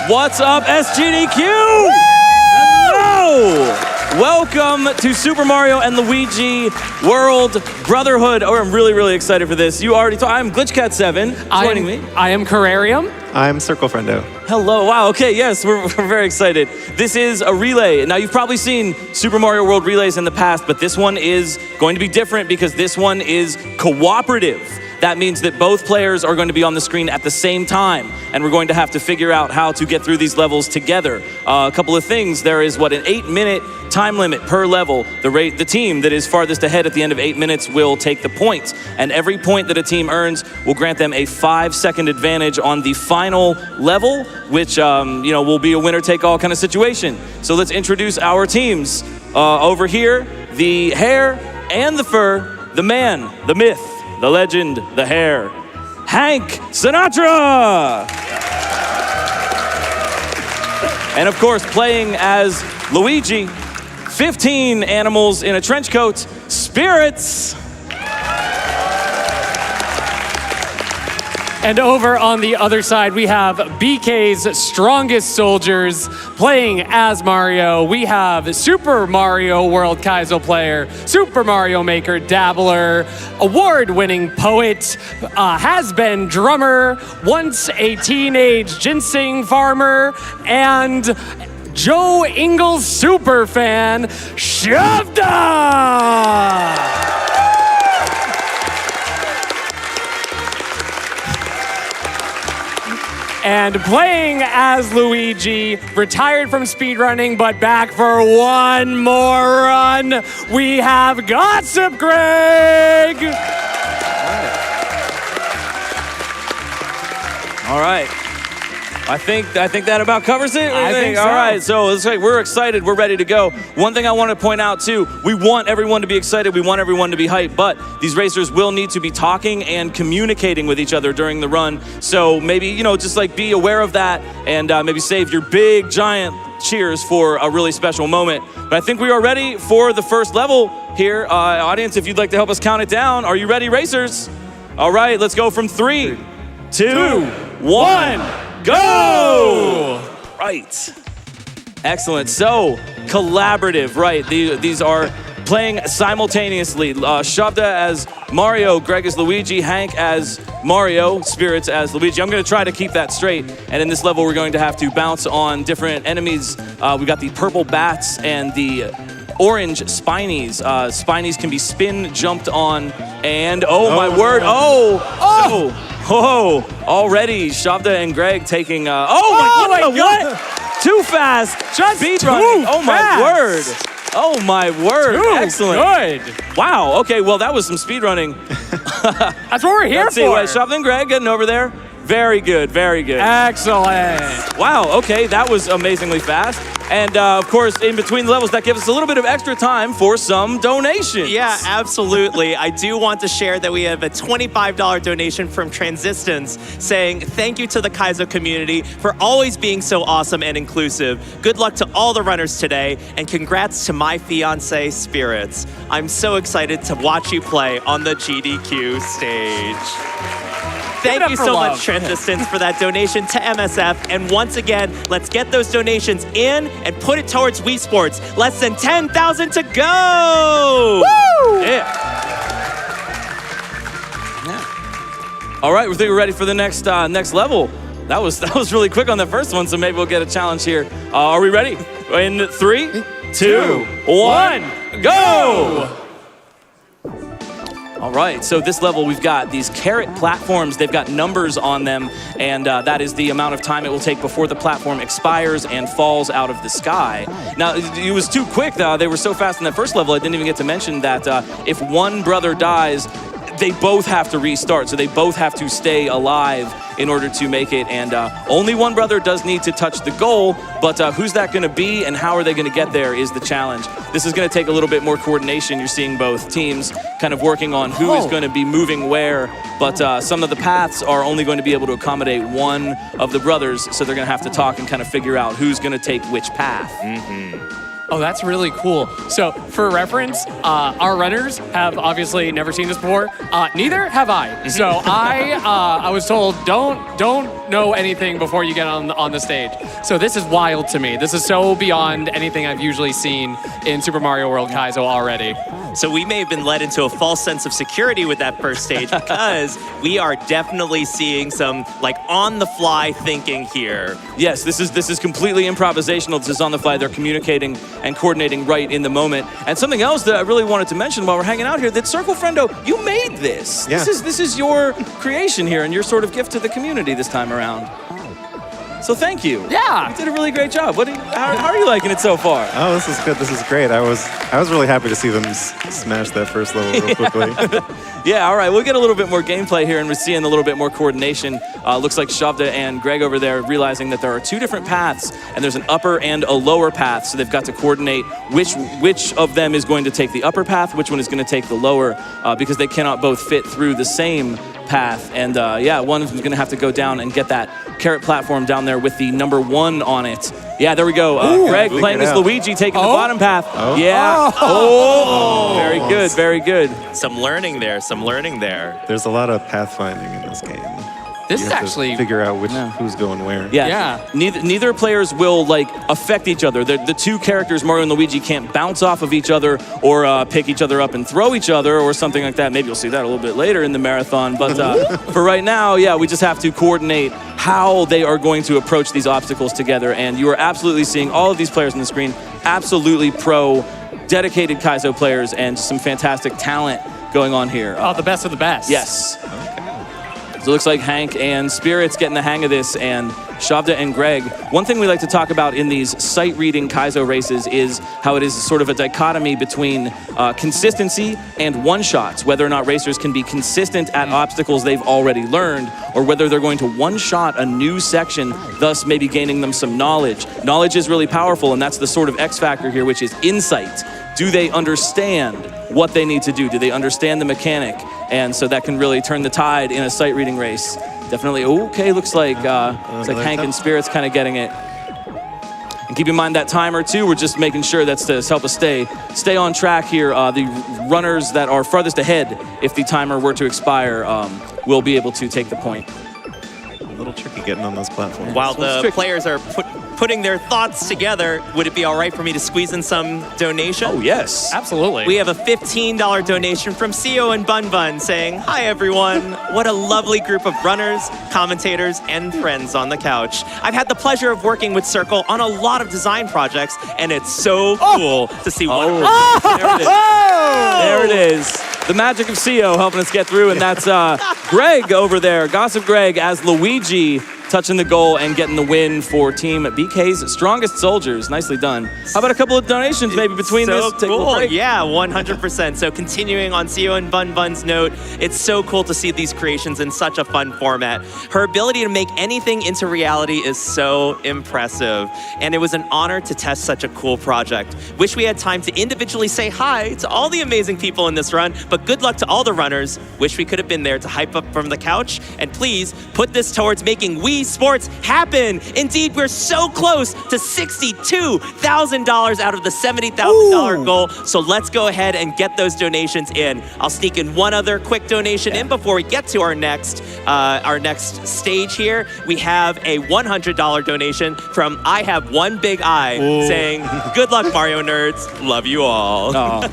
What's up, SGDQ? Hello! Welcome to Super Mario and Luigi World Brotherhood. Oh, I'm really, really excited for this. You already told, I'm GlitchCat7 joining me. I am Carrarium. I'm CircleFriendo. Hello, wow, okay, yes, we're very excited. This is a relay. Now, you've probably seen Super Mario World relays in the past, but this one is going to be different because this one is cooperative. That means that both players are going to be on the screen at the same time, and we're going to have to figure out how to get through these levels together. A couple of things, there is an 8-minute time limit per level. The team that is farthest ahead at the end of 8 minutes will take the points, and every point that a team earns will grant them a 5-second advantage on the final level, which will be a winner-take-all kind of situation. So let's introduce our teams. Over here, the hair and the fur, the man, the myth, the legend, the hair, Hank Sinatra! And of course, playing as Luigi, 15 animals in a trench coat, Spirits! And over on the other side, we have BK's strongest soldiers playing as Mario. We have Super Mario World Kaizo player, Super Mario Maker dabbler, award-winning poet, has-been drummer, once a teenage ginseng farmer, and Joe Ingles superfan, Shovda! And playing as Luigi, retired from speedrunning, but back for one more run, we have GossipGreg! All right. I think that about covers it. I think so. All right, so it's like we're excited, we're ready to go. One thing I want to point out too, we want everyone to be excited, we want everyone to be hyped, but these racers will need to be talking and communicating with each other during the run. So maybe, just like be aware of that and maybe save your big, giant cheers for a really special moment. But I think we are ready for the first level here. Audience, if you'd like to help us count it down, are you ready, racers? All right, let's go from 3, 2, 1. Go! Right. Excellent. So, collaborative, right. These are playing simultaneously. Shovda as Mario, Greg as Luigi, Hank as Mario, Spirits as Luigi. I'm going to try to keep that straight. And in this level, we're going to have to bounce on different enemies. We've got the purple bats and the orange spinies. Spinies can be spin jumped on, and my word! Already Shovda and Greg taking. My God! Too fast! Just speed too running! Oh my fast. word! Oh my word! Too Excellent! Good. Wow. Okay. Well, that was some speed running. That's what we're here Let's for. see. Wait, Shovda and Greg getting over there. Very good. Very good. Excellent. Wow, okay, that was amazingly fast. And of course, in between levels, that gives us a little bit of extra time for some donations. Yeah, absolutely. I do want to share that we have a $25 donation from Transistence saying thank you to the Kaizo community for always being so awesome and inclusive. Good luck to all the runners today, and congrats to my fiance, Spirits. I'm so excited to watch you play on the GDQ stage. Thank you so much, Transistence, for that donation to MSF. And once again, let's get those donations in and put it towards Wii Sports. Less than 10,000 to go! Woo! Yeah. All right, we think we're ready for the next level. That was really quick on the first one, so maybe we'll get a challenge here. Are we ready? In 3, 2, 1, go! All right, so this level, we've got these carrot platforms. They've got numbers on them, and that is the amount of time it will take before the platform expires and falls out of the sky. Now, it was too quick, though. They were so fast in that first level, I didn't even get to mention that if one brother dies, they both have to restart, so they both have to stay alive in order to make it, and only one brother does need to touch the goal, but who's that going to be and how are they going to get there is the challenge. This is going to take a little bit more coordination. You're seeing both teams kind of working on who is going to be moving where, but some of the paths are only going to be able to accommodate one of the brothers, so they're going to have to talk and kind of figure out who's going to take which path. Oh, that's really cool. So, for reference, our runners have obviously never seen this before. Neither have I. So I was told don't know anything before you get on the stage. So this is wild to me. This is so beyond anything I've usually seen in Super Mario World Kaizo already. So we may have been led into a false sense of security with that first stage because we are definitely seeing some like on-the-fly thinking here. Yes, this is completely improvisational. This is on the fly. They're communicating and coordinating right in the moment. And something else that I really wanted to mention while we're hanging out here, that Circle Friendo, you made this. Yeah. This is your creation here and your sort of gift to the community this time around. So thank you. Yeah. You did a really great job. How are you liking it so far? Oh, this is good. This is great. I was really happy to see them smash that first level real quickly. Yeah, all right. We'll get a little bit more gameplay here, and we're seeing a little bit more coordination. Looks like Shovda and Greg over there realizing that there are two different paths, and there's an upper and a lower path, so they've got to coordinate which of them is going to take the upper path, which one is going to take the lower, because they cannot both fit through the same path. And yeah, one of them is going to have to go down and get that carrot platform down there with the number 1 on it. Yeah, there we go. Greg playing as Luigi, taking the bottom path. Oh. Yeah. Oh. Very good, very good. Some learning there, some learning there. There's a lot of pathfinding in this game. This You is have to actually figure out who's going where. Yeah. Neither players will like affect each other. The two characters, Mario and Luigi, can't bounce off of each other or pick each other up and throw each other or something like that. Maybe you'll see that a little bit later in the marathon. But for right now, yeah, we just have to coordinate how they are going to approach these obstacles together. And you are absolutely seeing all of these players on the screen, absolutely pro, dedicated Kaizo players, and some fantastic talent going on here. Oh, the best of the best. Yes. So it looks like Hank and Spirit's getting the hang of this, and Shovda and Greg. One thing we like to talk about in these sight-reading Kaizo races is how it is sort of a dichotomy between consistency and one-shots, whether or not racers can be consistent at obstacles they've already learned, or whether they're going to one-shot a new section, thus maybe gaining them some knowledge. Knowledge is really powerful, and that's the sort of X factor here, which is insight. Do they understand what they need to do? Do they understand the mechanic? And so that can really turn the tide in a sight reading race. Definitely. Okay, looks like Hank and Spirit's kind of getting it. And keep in mind that timer too. We're just making sure that's to help us stay on track here. The runners that are farthest ahead, if the timer were to expire, will be able to take the point. A little tricky getting on those platforms. While the players are putting their thoughts together, would it be all right for me to squeeze in some donation? Oh, yes. Absolutely. We have a $15 donation from CEO and Bun Bun saying, "Hi everyone, what a lovely group of runners, commentators, and friends on the couch. I've had the pleasure of working with Circle on a lot of design projects, and it's so cool to see one." There it is. There it is. The magic of CEO helping us get through, and that's Greg over there, GossipGreg as Luigi, touching the goal and getting the win for Team BK's Strongest Soldiers. Nicely done. How about a couple of donations maybe between this? So Take a little cool. break. Yeah, 100%. So continuing on CEO and Bun Bun's note, it's so cool to see these creations in such a fun format. Her ability to make anything into reality is so impressive. And it was an honor to test such a cool project. Wish we had time to individually say hi to all the amazing people in this run, but good luck to all the runners. Wish we could have been there to hype up from the couch. And please put this towards making Wii Sports happen. Indeed, we're so close to $62,000 out of the $70,000 goal. So let's go ahead and get those donations in. I'll sneak in one other quick donation in before we get to our next stage here. We have a $100 donation from I Have One Big Eye saying, "Good luck, Mario nerds. Love you all." Oh.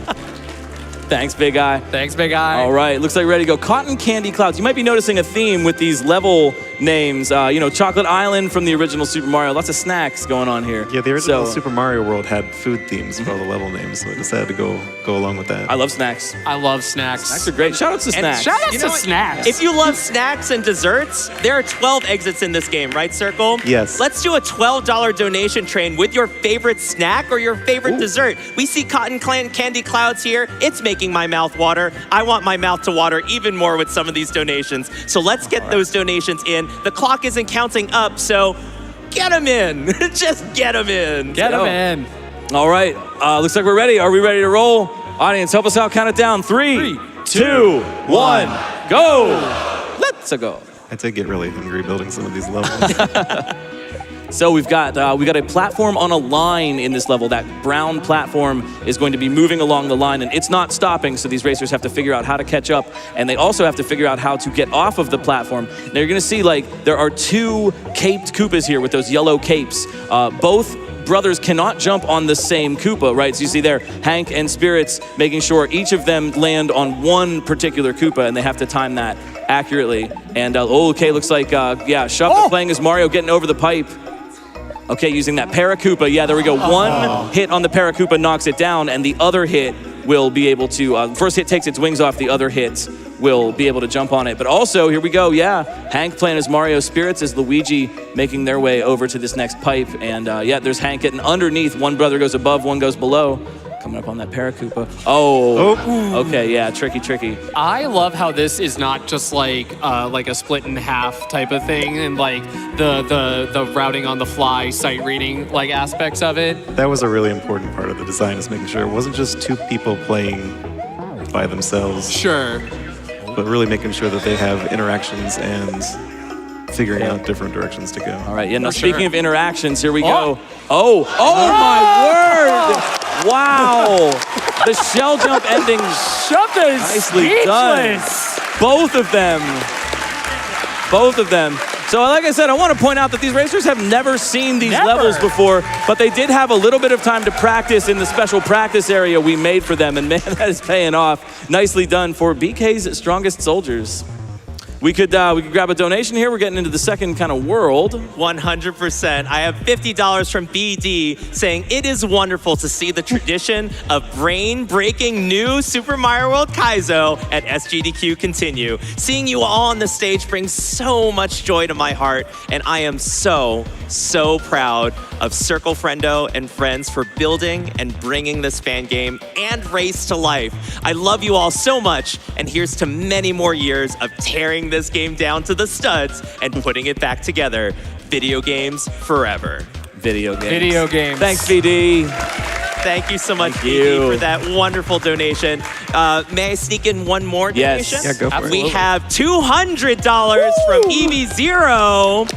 Thanks, Big Eye. Thanks, Big Eye. All right, looks like ready to go. Cotton Candy Clouds. You might be noticing a theme with these level names. Chocolate Island from the original Super Mario. Lots of snacks going on here. Yeah, the original Super Mario World had food themes for all the level names, so I decided to go along with that. I love snacks. I love snacks. Snacks are great. Shout out to snacks. Shout out You to know what? snacks. If you love snacks and desserts, there are 12 exits in this game, right, Circle? Yes. Let's do a $12 donation train with your favorite snack or your favorite dessert. We see Cotton Candy Clouds here. It's making my mouth water. I want my mouth to water even more with some of these donations. So let's get those donations in. The clock isn't counting up, so get them in. Just get them in. Get them in. All right, looks like we're ready. Are we ready to roll? Audience, help us out. Count it down. 3, 2, 1, go. Let's go. I did get really hungry building some of these levels. So we've got a platform on a line in this level. That brown platform is going to be moving along the line, and it's not stopping, so these racers have to figure out how to catch up, and they also have to figure out how to get off of the platform. Now you're gonna see, like, there are 2 caped Koopas here with those yellow capes. Both brothers cannot jump on the same Koopa, right? So you see there, Hank and Spirits making sure each of them land on one particular Koopa, and they have to time that accurately. And okay, looks like, Shovda playing as Mario, getting over the pipe. Okay, using that Para-Koopa. Yeah, there we go. One hit on the Para-Koopa knocks it down, and the other hit will be able to, first hit takes its wings off, the other hit will be able to jump on it. But also, here we go, Hank playing as Mario, Spirits as Luigi, making their way over to this next pipe. And there's Hank getting underneath. One brother goes above, one goes below. Coming up on that Para-Koopa. Okay, yeah, tricky. I love how this is not just like a split in half type of thing, and like the routing on the fly, sight reading like aspects of it. That was a really important part of the design, is making sure it wasn't just 2 people playing by themselves. Sure. But really making sure that they have interactions and figuring out different directions to go. All right, now speaking of interactions, here we go. Oh my word! Wow! The shell jump ending. Shovda is Nicely speechless. done. Both of them. So like I said, I want to point out that these racers have never seen these levels before, but they did have a little bit of time to practice in the special practice area we made for them, and man, that is paying off. Nicely done for BK's Strongest Soldiers. We could grab a donation here. We're getting into the second kind of world. 100%. I have $50 from BD saying, it is wonderful to see the tradition of brain-breaking new Super Mario World Kaizo at SGDQ continue. Seeing you all on the stage brings so much joy to my heart, and I am so proud of Circle Friendo and friends for building and bringing this fan game and race to life. I love you all so much, and here's to many more years of tearing this game down to the studs and putting it back together. Video games forever. Video games. Thanks, BD. Thank you so much, BD, for that wonderful donation. May I sneak in one more donation? Yes. Yeah, go for it. We have $200 from EV0.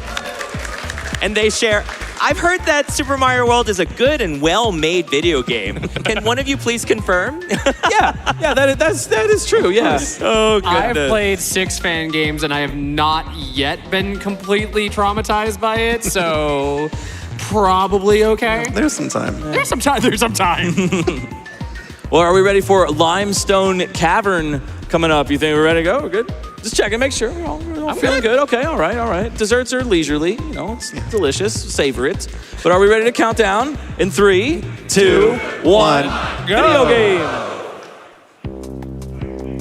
And they share, I've heard that Super Mario World is a good and well-made video game. Can one of you please confirm? Yeah, that is true, yes. Oh, goodness. I've played 6 fan games and I have not yet been completely traumatized by it, so probably okay. There's some time. There's some time. Well, are we ready for Limestone Cavern coming up? You think we're ready to go? We're good? Just checking, make sure we're all feeling good. Okay, all right. Desserts are leisurely, it's delicious, savor it. But are we ready to count down? In 3, 2, 1, go. Video game.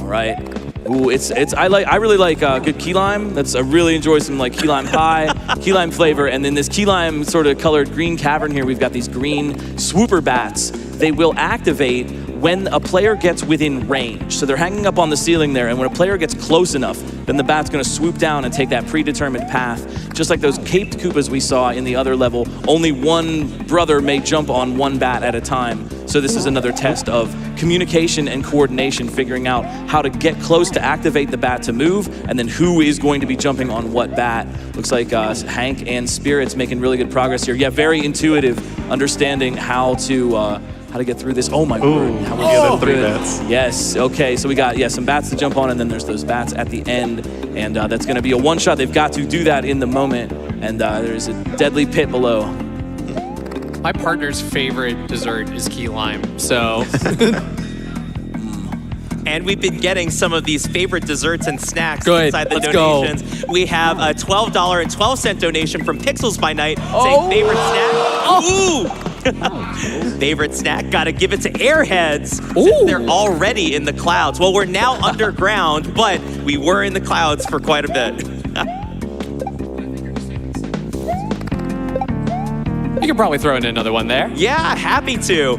All right. Ooh, I really like good key lime. I really enjoy some like key lime pie, key lime flavor, and then this key lime sort of colored green cavern here. We've got these green swooper bats. They will activate when a player gets within range. So they're hanging up on the ceiling there, and when a player gets close enough, then the bat's gonna swoop down and take that predetermined path. Just like those caped Koopas we saw in the other level, only one brother may jump on one bat at a time. So this is another test of communication and coordination, figuring out how to get close to activate the bat to move, and then who is going to be jumping on what bat. Looks like Hank and Spirits making really good progress here. Yeah, very intuitive, understanding how to get through this. Oh my word. How we get the 3 bats. Yes, okay, so we got some bats to jump on, and then there's those bats at the end, and that's gonna be a one-shot. They've got to do that in the moment, and there's a deadly pit below. My partner's favorite dessert is key lime, so. And we've been getting some of these favorite desserts and snacks Good. inside the Let's donations. We have a $12.12 donation from Pixels by Night saying favorite snack. Ooh! Favorite snack, gotta give it to Airheads. Since they're already in the clouds. Well, we're now underground, but we were in the clouds for quite a bit. You could probably throw in another one there. Yeah, happy to.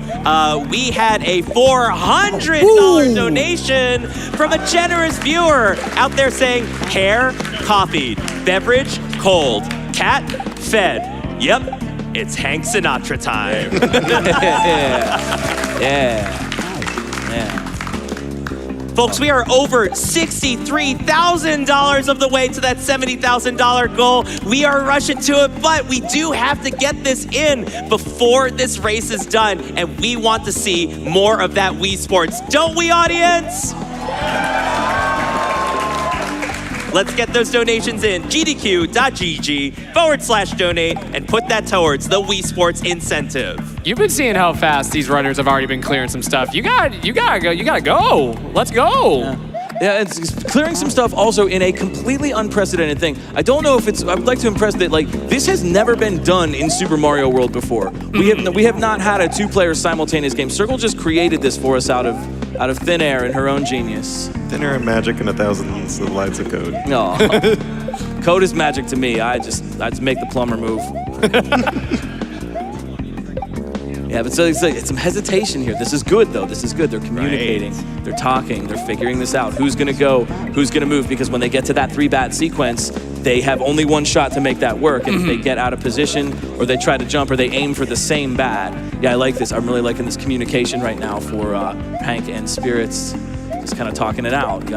We had a $400 donation from a generous viewer out there saying, hair, coffee, beverage, cold, cat, fed. Yep, it's Hank Sinatra time. Yeah. Folks, we are over $63,000 of the way to that $70,000 goal. We are rushing to it, but we do have to get this in before this race is done, and we want to see more of that Wii Sports. Don't we, audience? Let's get those donations in. GDQ.gg/donate and put that towards the Wii Sports incentive. You've been seeing how fast these runners have already been clearing some stuff. You gotta go. Let's go. Yeah, it's clearing some stuff also in a completely unprecedented thing. I don't know if I would like to impress that, like, this has never been done in Super Mario World before. We have not had a two-player simultaneous game. Circle just created this for us out of thin air and her own genius. Thin air and magic and thousands of lines of code. No. Code is magic to me. I just make the plumber move. Yeah, but so it's some hesitation here. This is good, though. This is good. They're communicating. Right. They're talking. They're figuring this out. Who's going to go? Who's going to move? Because when they get to that 3-bat sequence, they have only one shot to make that work. And if they get out of position or they try to jump or they aim for the same bat. Yeah, I like this. I'm really liking this communication right now for Hank and Spirits. Just kind of talking it out.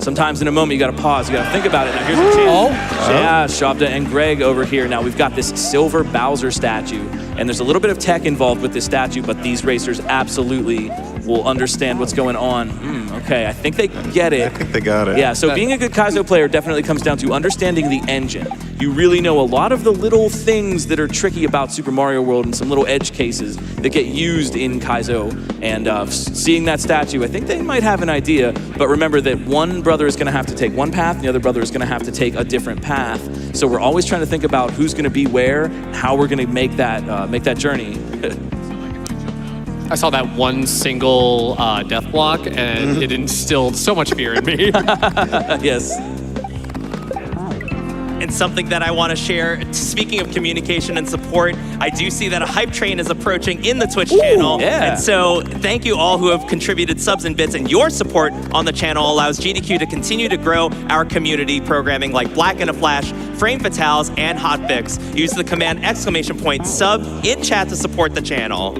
Sometimes in a moment, you gotta pause. You gotta think about it. Now here's a chance. Yeah, Shovda and Greg over here. Now we've got this silver Bowser statue, and there's a little bit of tech involved with this statue, but these racers absolutely will understand what's going on. Okay, I think they get it. I think they got it. Yeah, so being a good Kaizo player definitely comes down to understanding the engine. You really know a lot of the little things that are tricky about Super Mario World and some little edge cases that get used in Kaizo. And seeing that statue, I think they might have an idea. But remember that one brother is going to have to take one path, and the other brother is going to have to take a different path. So we're always trying to think about who's going to be where, and how we're going to make that journey. I saw that one single death block, and it instilled so much fear in me. Yes. And something that I want to share, speaking of communication and support, I do see that a hype train is approaching in the Twitch channel. Yeah. And so thank you all who have contributed subs and bits, and your support on the channel allows GDQ to continue to grow our community programming like Black in a Flash, Frame Fatales, and Hotfix. Use the command !sub in chat to support the channel.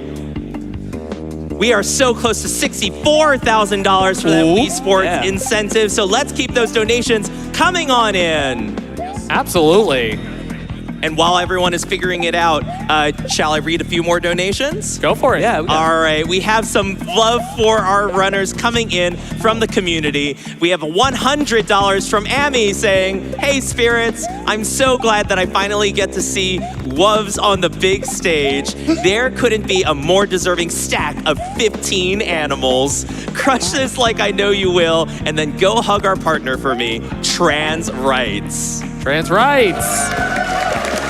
We are so close to $64,000 for that Wii Sports incentive, so let's keep those donations coming on in. Absolutely. And while everyone is figuring it out, shall I read a few more donations? Go for it. Yeah. All right, we have some love for our runners coming in from the community. We have $100 from Amy saying, "Hey Spirits, I'm so glad that I finally get to see Woves on the big stage. There couldn't be a more deserving stack of 15 animals. Crush this like I know you will, and then go hug our partner for me. Trans rights." Trans rights.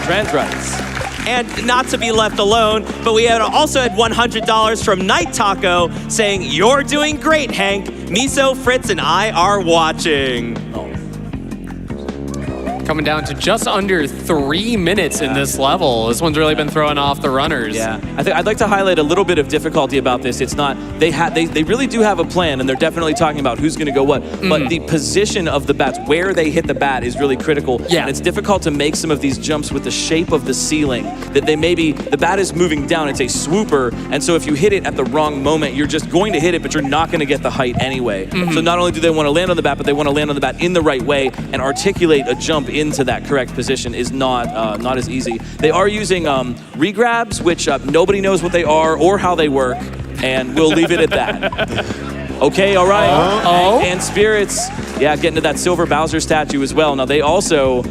Trans rights. And not to be left alone, but we had also had $100 from Night Taco saying, "You're doing great, Hank. Miso, Fritz, and I are watching." Coming down to just under 3 minutes in this level. This one's really been throwing off the runners. Yeah, I'd like to highlight a little bit of difficulty about this. It's not, they really do have a plan, and they're definitely talking about who's gonna go what, but the position of the bats, where they hit the bat is really critical. Yeah. And it's difficult to make some of these jumps with the shape of the ceiling, that the bat is moving down, it's a swooper, and so if you hit it at the wrong moment, you're just going to hit it, but you're not gonna get the height anyway. So not only do they wanna land on the bat, but they wanna land on the bat in the right way and articulate a jump into that correct position is not as easy. They are using regrabs, which nobody knows what they are or how they work, and we'll leave it at that. Okay, all right. And Spirits, yeah, getting to that silver Bowser statue as well. Now they also,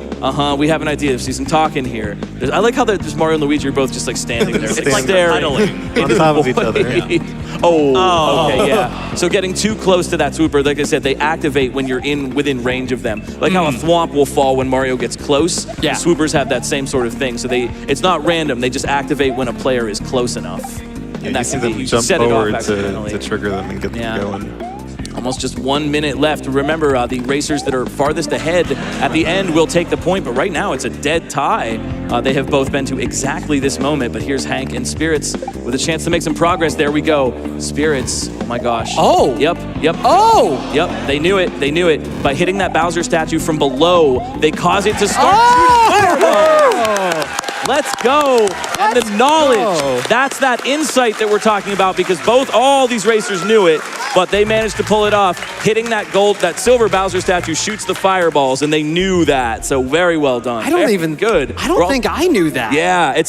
we have an idea. See some talking here. I like how there's Mario and Luigi are both just like standing there. It's like they're idling on top of each other. Yeah. Okay, yeah. So getting too close to that swooper, like I said, they activate when you're within range of them. Like how a thwomp will fall when Mario gets close. Yeah. The swoopers have that same sort of thing. So it's not random. They just activate when a player is close enough. And you see them jump forward to trigger them and get them going. Almost just 1 minute left. Remember, the racers that are farthest ahead at the end will take the point, but right now it's a dead tie. They have both been to exactly this moment, but here's Hank and Spirits with a chance to make some progress. There we go. Spirits, oh my gosh. Oh. Yep. Oh. Yep, they knew it. By hitting that Bowser statue from below, they cause it to start shooting forward. Let's go. And the knowledge, that's that insight that we're talking about, because all these racers knew it, but they managed to pull it off. Hitting that silver Bowser statue shoots the fireballs, and they knew that. So very well done. I don't even good. I don't think I knew that. Yeah,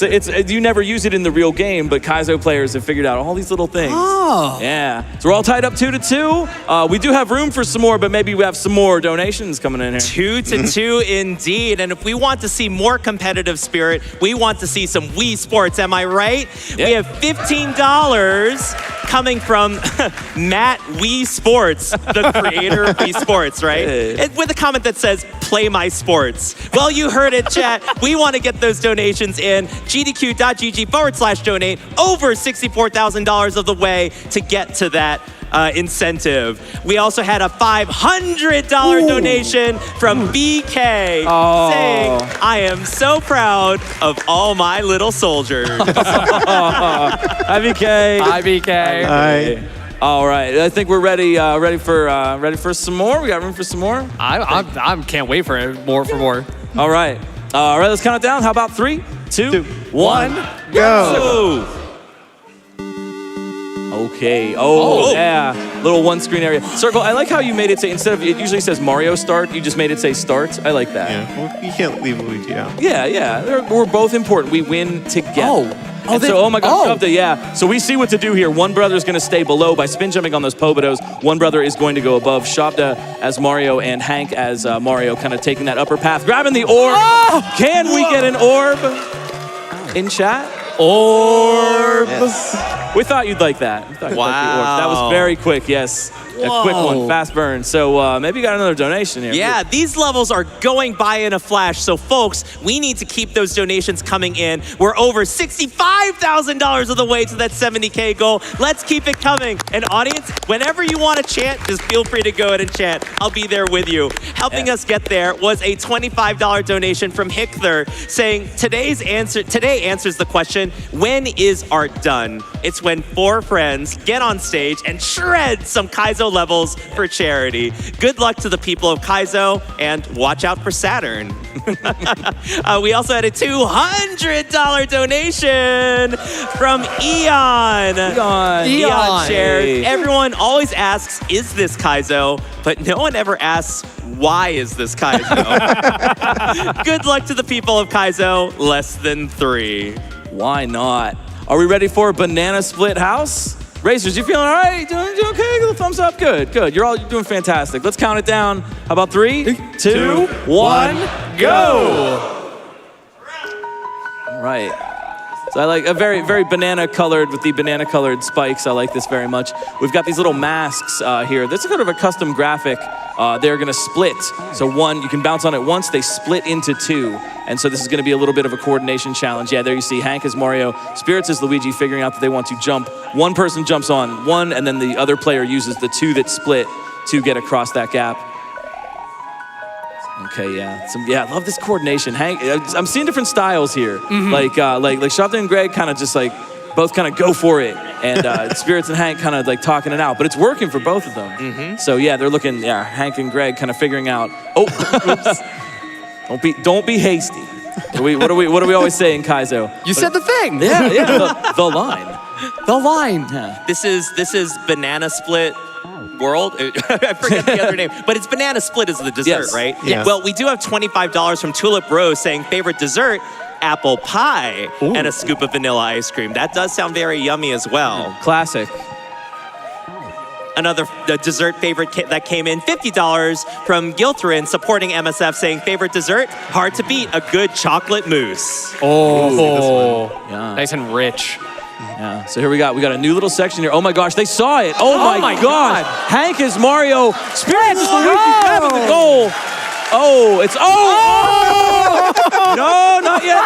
you never use it in the real game, but Kaizo players have figured out all these little things. Oh. Yeah. So we're all tied up 2-2. We do have room for some more, but maybe we have some more donations coming in here. 2-2 indeed. And if we want to see more competitive spirit, we want to see some Wii Sports. Am I right? Yep. We have $15 coming from Matt Wii Sports, the creator of Wii Sports, right? And with a comment that says, "Play my sports." Well, you heard it, chat. We want to get those donations in. GDQ.GG/donate. Over $64,000 of the way to get to that incentive. We also had a $500 donation from BK saying, "I am so proud of all my little soldiers." Hi, BK. Hi, BK. Hi. All right, I think we're ready for some more. We got room for some more. I can't wait for it. More. All right, let's count it down. How about 3, 2, 1, Go. Okay. Yeah. Little one screen area. Circle. I like how you made it say, instead of, it usually says Mario start, you just made it say start. I like that. Yeah, well, you can't leave Luigi out. Yeah. We're both important. We win together. Oh my gosh, shovda, yeah. So we see what to do here. One brother is going to stay below by spin jumping on those Pobodos. One brother is going to go above. Shovda as Mario and Hank as Mario, kind of taking that upper path, grabbing the orb. Can we get an orb in chat? Orb. Yes. We thought you'd like that. Wow. That was very quick, yes. A quick one, fast burn. So maybe you got another donation here. Yeah, these levels are going by in a flash. So folks, we need to keep those donations coming in. We're over $65,000 of the way to that 70K goal. Let's keep it coming. And audience, whenever you want to chant, just feel free to go ahead and chant. I'll be there with you. Helping us get there was a $25 donation from Hickler saying, today answers the question, when is art done? It's when 4 friends get on stage and shred some Kaizo levels for charity. Good luck to the people of Kaizo, and watch out for Saturn. We also had a $200 donation from Eon. Eon shares. Everyone always asks, is this Kaizo? But no one ever asks, why is this Kaizo? Good luck to the people of Kaizo, less than 3. Why not? Are we ready for a banana split house? Racers, you feeling all right? Doing okay? Little thumbs up. Good. You're doing fantastic. Let's count it down. How about 3, 2, 1, go! All right. So I like a very, very banana colored with the banana colored spikes. I like this very much. We've got these little masks here. This is kind of a custom graphic. They're gonna split. So one, you can bounce on it once, they split into 2. And so this is gonna be a little bit of a coordination challenge. Yeah, there you see Hank as Mario, Spirits as Luigi, figuring out that they want to jump. One person jumps on one, and then the other player uses the 2 that split to get across that gap. Okay, yeah. I love this coordination. Hank, I'm seeing different styles here. Like Shovda and Greg kind of just like both kind of go for it, and Spirits and Hank kind of like talking it out. But it's working for both of them. So yeah, they're looking. Yeah, Hank and Greg kind of figuring out. Oh, oops. Don't be hasty. What do we always say in Kaizo? You said the thing. Yeah. The line. The line. Yeah. This is banana split world. I forget the other name, but it's banana split is the dessert, Yes. right? Yes. Well, we do have $25 from Tulip Rose saying favorite dessert, apple pie, and a scoop of vanilla ice cream. That does sound very yummy as well. Classic. Another dessert favorite that came in, $50 from Gilthrin supporting MSF saying favorite dessert, hard to beat, a good chocolate mousse. Yeah. Nice and rich. Yeah. So here we got a new little section here. Oh my gosh, they saw it. Oh my gosh. Hank is Mario. Spirits is Luigi grabbing the goal. Oh, it's no, not yet.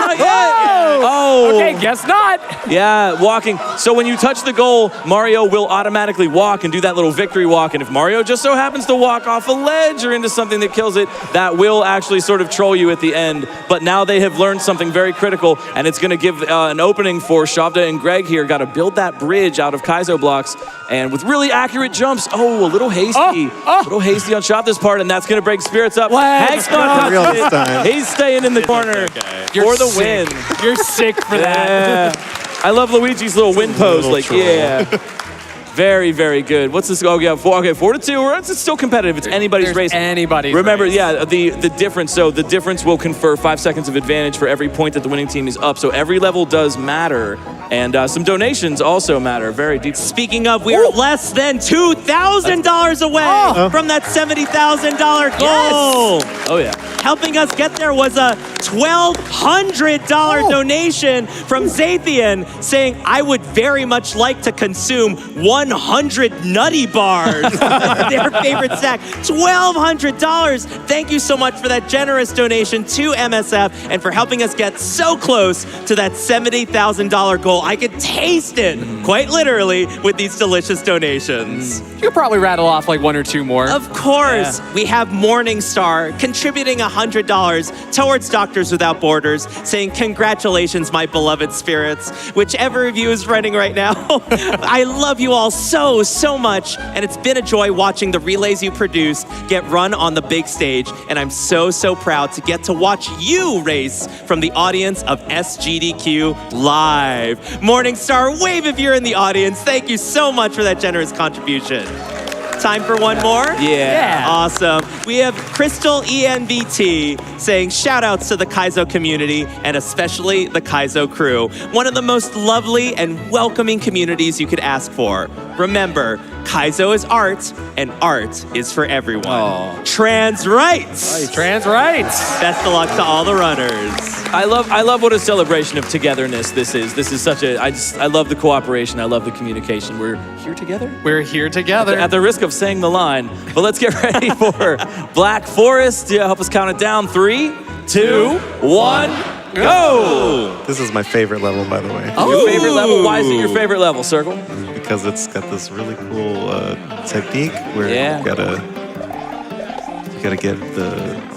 Oh. Okay, guess not. Yeah, walking. So when you touch the goal, Mario will automatically walk and do that little victory walk. And if Mario just so happens to walk off a ledge or into something that kills it, that will actually sort of troll you at the end. But now they have learned something very critical, and it's going to give an opening for Shovda and Greg here. Got to build that bridge out of Kaizo blocks, and with really accurate jumps. Oh, a little hasty. A little hasty on Shovda's part, and that's going to break Spirits up. Hank's not touching it. He's staying in in the corner for the win. You're sick for that. I love Luigi's little win pose. Like, troll. yeah. Very, very good. What's this? Oh, yeah, 4-2. It's still competitive. It's anybody's There's race. anybody's Remember, race. yeah, the difference. So the difference will confer 5 seconds of advantage for every point that the winning team is up. So every level does matter. And some donations also matter very deeply. Speaking of, we are less than $2,000 away from that $70,000 goal. Oh, yeah. Helping us get there was a $1,200 donation from Zathian saying, I would very much like to consume 100 Nutty Bars. Their favorite snack. $1,200. Thank you so much for that generous donation to MSF and for helping us get so close to that $70,000 goal. I could taste it, quite literally, with these delicious donations. You could probably rattle off like 1 or 2 more. Of course, we have Morningstar contributing $100 towards Doctors Without Borders, saying, congratulations, my beloved spirits. Whichever of you is running right now, I love you all so, so much. And it's been a joy watching the relays you produced get run on the big stage. And I'm so, so proud to get to watch you race from the audience of SGDQ Live. Morningstar, wave if you're in the audience. Thank you so much for that generous contribution. Time for one more? Yeah. Awesome. We have Crystal ENVT saying shout outs to the Kaizo community and especially the Kaizo crew. One of the most lovely and welcoming communities you could ask for. Remember, Kaizo is art and art is for everyone. Aw. Trans rights. Trans rights. Best of luck to all the runners. I love what a celebration of togetherness this is. This is such a, I love the cooperation. I love the communication. We're here together. We're here together. At the risk of saying the line, but let's get ready for Black Forest. Yeah, help us count it down. 3, 2, 1, go! This is my favorite level, by the way. Your favorite level? Why is it your favorite level, Circle? Because it's got this really cool technique where Yeah. you gotta get the.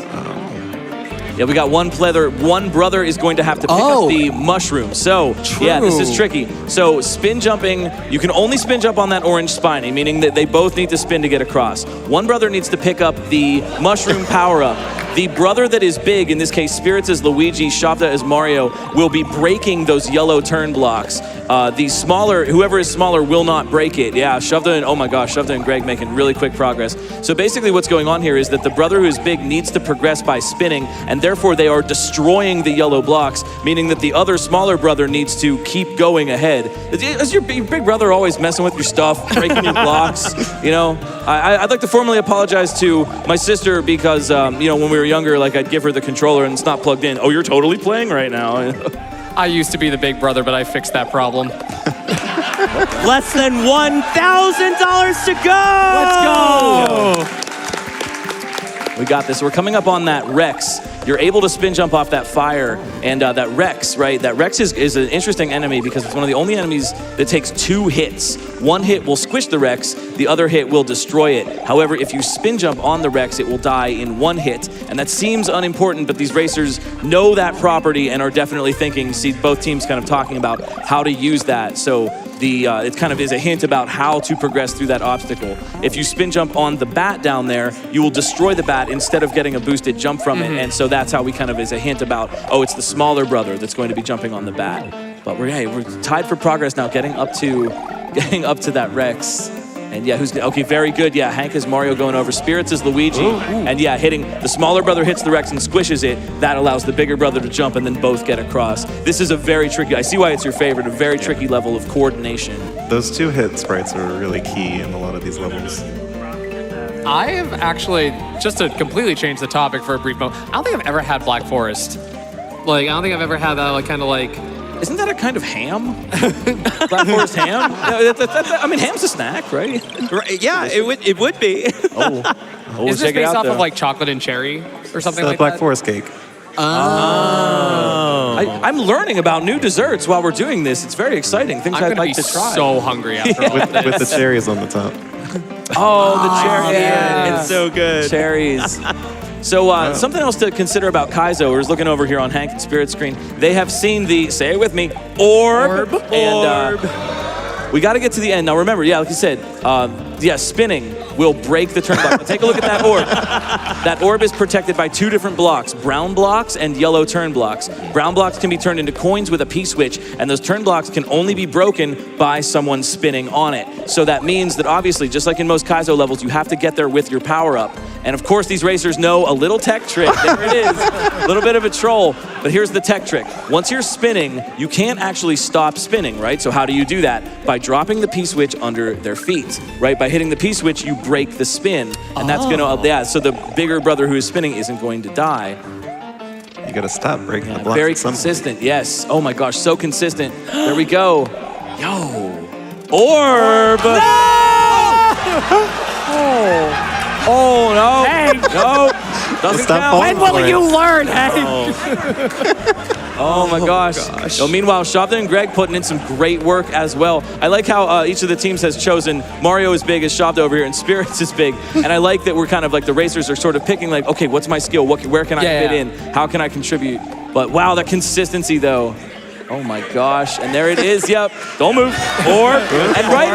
Yeah, we got one brother is going to have to pick up the mushroom. So, yeah, this is tricky. So, spin jumping, you can only spin jump on that orange spiny, meaning that they both need to spin to get across. One brother needs to pick up the mushroom power-up. The brother that is big, in this case, Spirits is Luigi, Shovda is Mario, will be breaking those yellow turn blocks. The smaller, whoever is smaller will not break it. Yeah, Shovda and, oh my gosh, Shovda and Greg making really quick progress. So basically what's going on here is that the brother who is big needs to progress by spinning, and therefore they are destroying the yellow blocks, meaning that the other smaller brother needs to keep going ahead. Is your big brother always messing with your stuff, breaking your blocks? You know, I'd like to formally apologize to my sister because, you know, when we were younger, like I'd give her the controller and it's not plugged in. Oh, you're totally playing right now. I used to be the big brother, but I fixed that problem. Less than $1,000 to go! Let's go! We got this. We're coming up on that Rex. You're able to spin jump off that fire, and that Rex, right? That Rex is an interesting enemy because it's one of the only enemies that takes 2 hits. One hit will squish the Rex, the other hit will destroy it. However, if you spin jump on the Rex, it will die in 1 hit, and that seems unimportant, but these racers know that property and are definitely thinking, see both teams kind of talking about how to use that. So it kind of is a hint about how to progress through that obstacle. If you spin jump on the bat down there, you will destroy the bat instead of getting a boosted jump from it. And so that's how we kind of is a hint about, oh, it's the smaller brother that's going to be jumping on the bat. But we're tied for progress now, getting up to that Rex. And yeah, okay, very good. Yeah, Hank is Mario going over. Spirits is Luigi. And yeah, hitting, the smaller brother hits the Rex and squishes it. That allows the bigger brother to jump and then both get across. This is a very tricky, I see why it's your favorite, a very tricky level of coordination. Those 2 hit sprites are really key in a lot of these levels. I have actually, just to completely change the topic for a brief moment, I don't think I've ever had Black Forest. Like, I don't think I've ever had that, like, kind of like... Isn't that a kind of ham? Black Forest ham? I mean, ham's a snack, right? Right, yeah, it would be. Is this check it based out, off though. of, like, chocolate and cherry or something It's like Black that? Forest cake. I'm learning about new desserts while we're doing this. It's very exciting. Things I'm I'd gonna like be to try. so hungry after all of this. With the cherries on the top. Oh, the cherries. Yeah, it's so good. Cherries. So something else to consider about Kaizo, we're looking over here on Hank and Spirit's screen. They have seen the, say it with me, orb. And we got to get to the end. Now remember, yeah, like you said, yeah, spinning. will break the turn block. Now take a look at that orb. That orb is protected by 2 different blocks, brown blocks and yellow turn blocks. Brown blocks can be turned into coins with a P-switch, and those turn blocks can only be broken by someone spinning on it. So that means that obviously, just like in most Kaizo levels, you have to get there with your power-up. And of course, these racers know a little tech trick. There it is, a little bit of a troll. But here's the tech trick. Once you're spinning, you can't actually stop spinning, right? So how do you do that? By dropping the P-switch under their feet, right? By hitting the P-switch, you break the spin. And that's gonna, so the bigger brother who is spinning isn't going to die. You gotta stop breaking the blocks. Very at some point. consistent, yes. Oh my gosh, so consistent. There we go. Yo. Orb! Oh no! Hey! No! Doesn't Stop count. falling. When will you learn, hey? Oh my gosh. So meanwhile, Shovda and Greg putting in some great work as well. I like how each of the teams has chosen Mario is big as Shovda over here and Spirits is big. And I like that we're kind of like the racers are sort of picking like, okay, what's my skill? Where can I fit in? How can I contribute? But wow, that consistency though. Oh my gosh, and there it is, yep. Don't move, and right,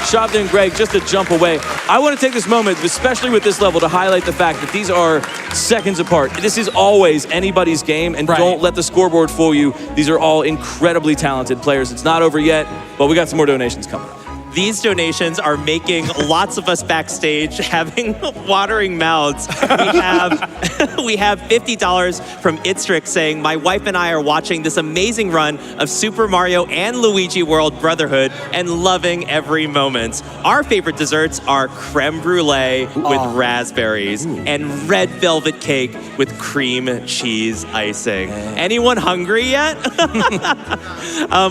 Shovda and Greg just a jump away. I want to take this moment, especially with this level, to highlight the fact that these are seconds apart. This is always anybody's game, and don't let the scoreboard fool you. These are all incredibly talented players. It's not over yet, but we got some more donations coming up. These donations are making lots of us backstage having watering mouths. We have $50 from Itstrick saying, my wife and I are watching this amazing run of Super Mario and Luigi World Brotherhood and loving every moment. Our favorite desserts are creme brulee with raspberries and red velvet cake with cream cheese icing. Anyone hungry yet?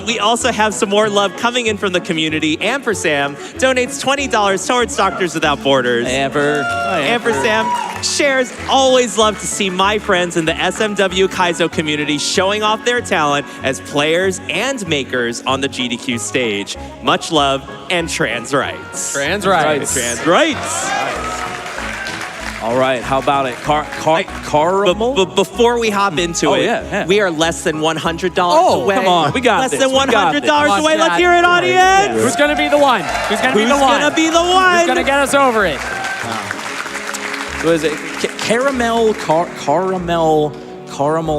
We also have some more love coming in from the community. Ampersam donates $20 towards Doctors Without Borders. Ampersam shares, always love to see my friends in the SMW Kaizo community showing off their talent as players and makers on the GDQ stage. Much love and trans rights. Trans rights. Trans rights. All right, how about it? Caramel? But before we hop into it, we are less than $100 away. Come on, we got less this. than $100 away. Let's hear it, audience. Who's gonna be the one? Who's gonna be the one? Who's gonna be the one? Who's gonna get us over it? What is it? Caramel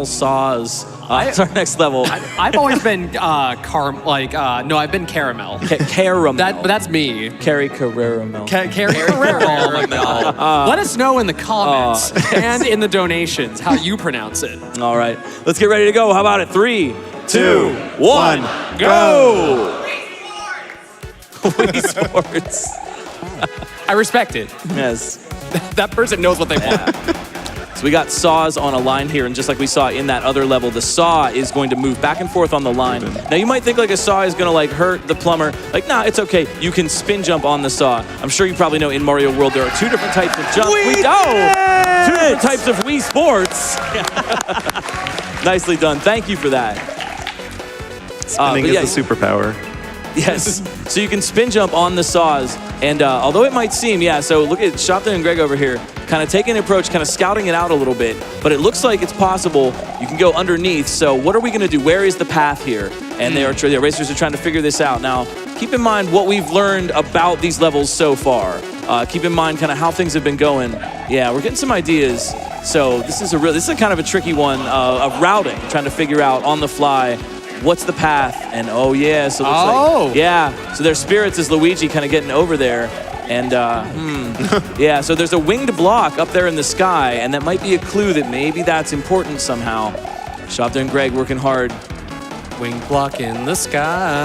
sauce. That's our next level. I've always been I've been caramel. Caramel. That's me. Carrie Caramel. Caramel. Let us know in the comments and in the donations how you pronounce it. All right, let's get ready to go. How about it? 3, 2, 1, go! Wii Sports. I respect it. Yes. That person knows what they want. So we got saws on a line here, and just like we saw in that other level, the saw is going to move back and forth on the line. Now you might think like a saw is gonna like hurt the plumber. Like, nah, it's okay. You can spin jump on the saw. I'm sure you probably know in Mario World there are 2 different types of jump. 2 different types of Wii Sports. Nicely done. Thank you for that. Spinning is a superpower. Yes. So you can spin jump on the saws, and although it might seem, so look at Shovda and Greg over here, kind of taking an approach, kind of scouting it out a little bit, but it looks like it's possible you can go underneath. So what are we going to do? Where is the path here? And the racers are trying to figure this out. Now, keep in mind what we've learned about these levels so far. Keep in mind kind of how things have been going. Yeah, we're getting some ideas. So this is a kind of a tricky one of routing, trying to figure out on the fly what's the path. And so it looks like, so their Spirits is Luigi kind of getting over there. And so there's a winged block up there in the sky, and that might be a clue that maybe that's important somehow. Shovda and Greg working hard. Winged block in the sky.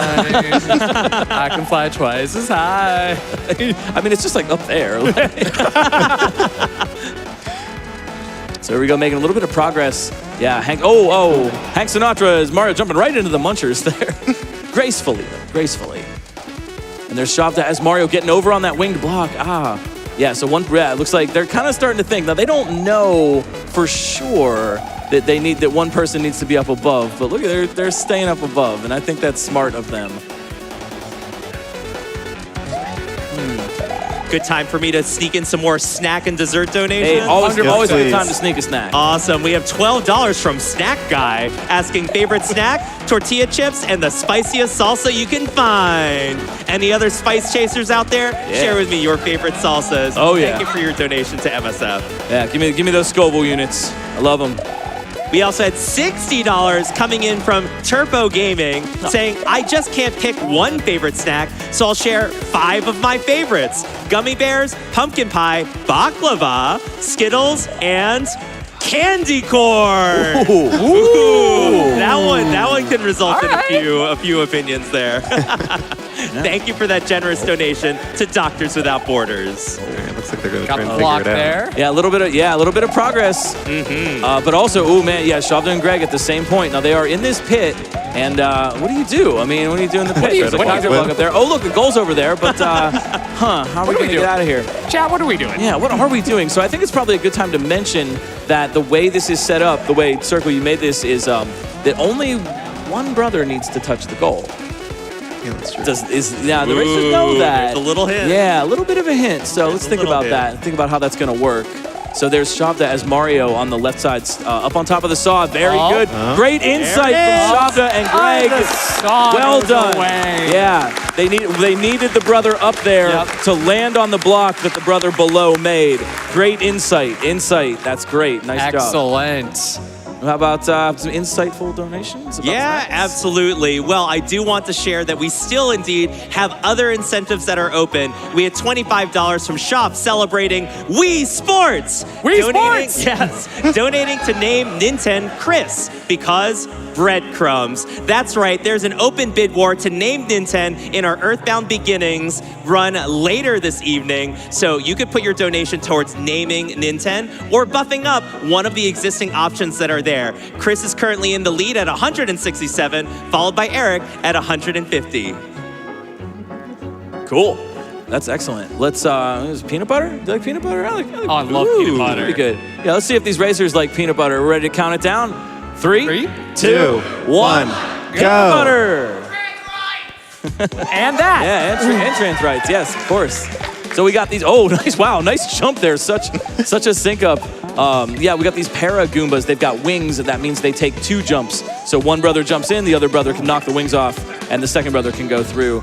I can fly twice as high. I mean, it's just like up there. So here we go, making a little bit of progress. Yeah, Hank Sinatra is Mario jumping right into the munchers there. Gracefully. And there's Shovda as Mario getting over on that winged block. Yeah, so it looks like they're kind of starting to think. Now, they don't know for sure that one person needs to be up above, but look, they're staying up above, and I think that's smart of them. Good time for me to sneak in some more snack and dessert donations. Hey, always a good please. time to sneak a snack. Awesome. We have $12 from Snack Guy asking favorite snack, tortilla chips, and the spiciest salsa you can find. Any other spice chasers out there? Share with me your favorite salsas. Oh, yeah. Thank you for your donation to MSF. Yeah, give me those Scoville units. I love them. We also had $60 coming in from Turbo Gaming saying, I just can't pick one favorite snack, so I'll share 5 of my favorites. Gummy bears, pumpkin pie, baklava, Skittles, and candy corn. Ooh. That one can result in a few opinions there. Thank you for that generous donation to Doctors Without Borders. It looks like they're going to Got try and the figure block it out. there. Yeah, a little bit of progress. But also, Shovda and Greg at the same point. Now they are in this pit, and what do you do? I mean, what do you do in the pit? There's a Kaiser block up there. Oh, look, the goal's over there. But how are we going to get out of here? Chat, what are we doing? Yeah, what are we doing? So I think it's probably a good time to mention that the way this is set up, the way Circle you made this, is that only one brother needs to touch the goal. Yeah, that's true. The racers know that. There's a little hint. Yeah, a little bit of a hint. So let's think about that. Think about how that's going to work. So there's Shovda as Mario on the left side, up on top of the saw. Very good. Great insight from Shovda and Greg. Well done. Yeah, they needed the brother up there to land on the block that the brother below made. Great insight. That's great. Nice job. Excellent. How about some insightful donations? Yeah, absolutely. Well, I do want to share that we still indeed have other incentives that are open. We had $25 from Shop celebrating Wii Sports. Sports! Yes. Donating to name Nintendo Chris because breadcrumbs. That's right, there's an open bid war to name Nintendo in our Earthbound Beginnings run later this evening. So you could put your donation towards naming Nintendo or buffing up one of the existing options that are there. Chris is currently in the lead at 167, followed by Eric at 150. Cool. That's excellent. Let's, is peanut butter? Do you like peanut butter? I love peanut butter. Pretty good. Yeah, let's see if these racers like peanut butter. We're ready to count it down. 3, 2, 1, go. Peanut butter. And that. Yeah, and trans rights. Yes, of course. So we got these. Oh, nice! Wow, nice jump there. Such a sync up. Yeah, we got these para Goombas. They've got wings. That means they take 2 jumps. So one brother jumps in, the other brother can knock the wings off, and the second brother can go through.